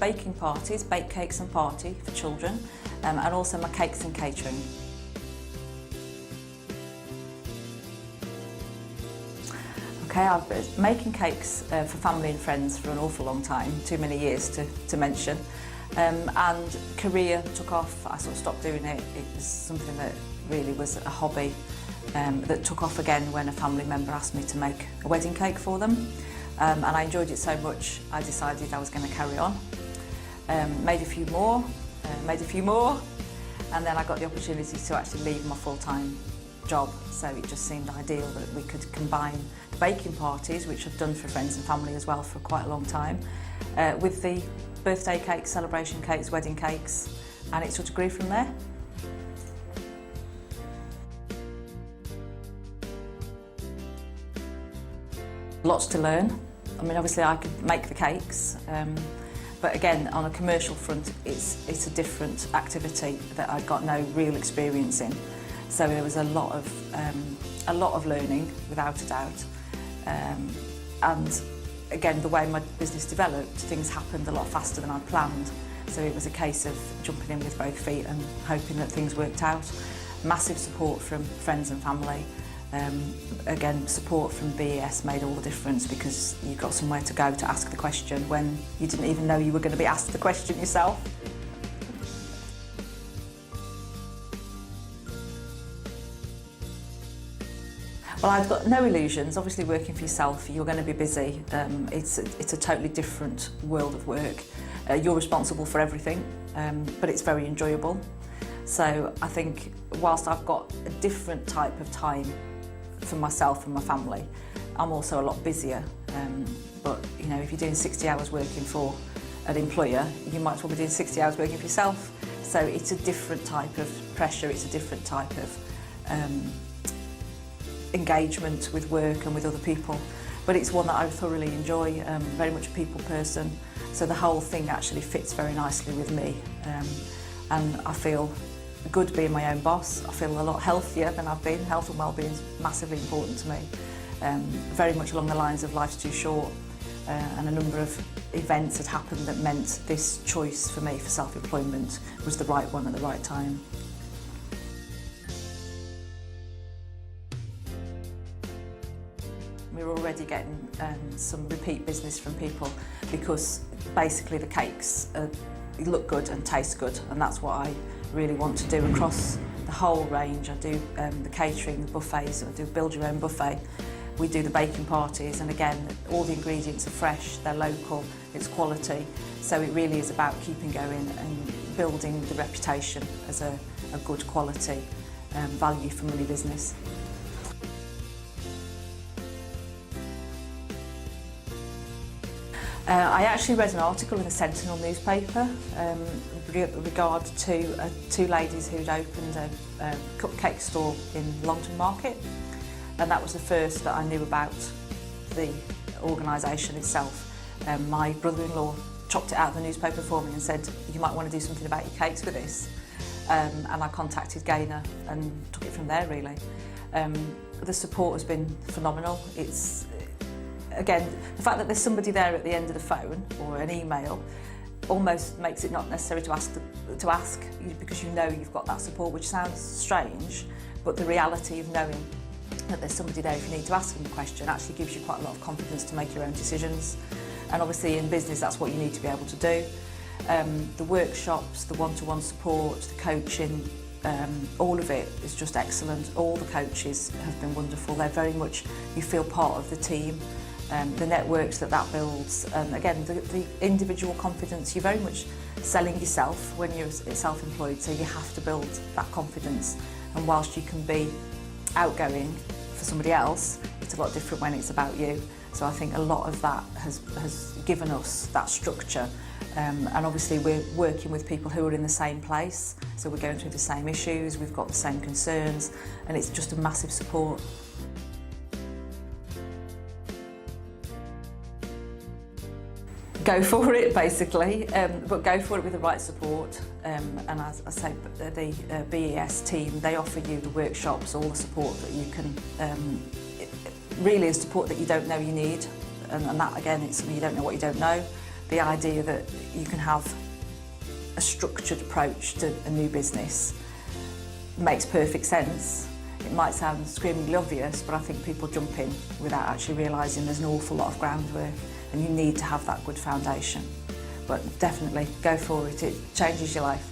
baking parties, bake cakes and party for children, and also my cakes and catering. Okay, I've been making cakes for family and friends for an awful long time, too many years to mention. And career took off. I sort of stopped doing it. It was something that really was a hobby that took off again when a family member asked me to make a wedding cake for them. And I enjoyed it so much, I decided I was going to carry on. Made a few more, and then I got the opportunity to actually leave my full-time job. So it just seemed ideal that we could combine the baking parties, which I've done for friends and family as well for quite a long time, with the birthday cakes, celebration cakes, wedding cakes, and it sort of grew from there. Lots to learn. I mean, obviously I could make the cakes, but again, on a commercial front, it's a different activity that I'd got no real experience in. So there was a lot of learning, without a doubt. And again, the way my business developed, things happened a lot faster than I'd planned. So it was a case of jumping in with both feet and hoping that things worked out. Massive support from friends and family. Again, support from BES made all the difference because you got somewhere to go to ask the question when you didn't even know you were going to be asked the question yourself. Well, I've got no illusions. Obviously, working for yourself, you're going to be busy. It's a totally different world of work. You're responsible for everything, but it's very enjoyable. So I think whilst I've got a different type of time for myself and my family, I'm also a lot busier. But you know, if you're doing 60 hours working for an employer, you might as well be doing 60 hours working for yourself. So it's a different type of pressure. It's a different type of engagement with work and with other people, but it's one that I thoroughly enjoy. Very much a people person, so the whole thing actually fits very nicely with me, and I feel good being my own boss. I feel a lot healthier than I've been. Health and well-being is massively important to me, very much along the lines of life's too short, and a number of events had happened that meant this choice for me for self-employment was the right one at the right time. We're already getting some repeat business from people because basically the cakes look good and taste good, and that's what I really want to do across the whole range. I do the catering, the buffets, I do build your own buffet. We do the baking parties, and again, all the ingredients are fresh, they're local, it's quality. So it really is about keeping going and building the reputation as a good quality, value for money business. I actually read an article in the Sentinel newspaper with regard to two ladies who'd opened a cupcake store in Longton Market, and that was the first that I knew about the organisation itself. My brother-in-law chopped it out of the newspaper for me and said, "You might want to do something about your cakes with this," and I contacted Gaynor and took it from there really. The support has been phenomenal. It's again, the fact that there's somebody there at the end of the phone or an email almost makes it not necessary to ask because you know you've got that support, which sounds strange, but the reality of knowing that there's somebody there if you need to ask them a question actually gives you quite a lot of confidence to make your own decisions. And obviously in business that's what you need to be able to do. The workshops, the one-to-one support, the coaching, all of it is just excellent. All the coaches have been wonderful. They're very much, you feel part of the team. The networks that builds, and again the individual confidence. You're very much selling yourself when you're self-employed, so you have to build that confidence, and whilst you can be outgoing for somebody else, it's a lot different when it's about you. So I think a lot of that has given us that structure, and obviously we're working with people who are in the same place, so we're going through the same issues, we've got the same concerns, and it's just a massive support. Go for it, basically, but go for it with the right support. And as I say, the BES team, they offer you the workshops, all the support that you can, really is support that you don't know you need. And that, again, it's something you don't know what you don't know. the idea that you can have a structured approach to a new business makes perfect sense. It might sound screamingly obvious, but I think people jump in without actually realising there's an awful lot of groundwork, and you need to have that good foundation. But definitely go for it, it changes your life.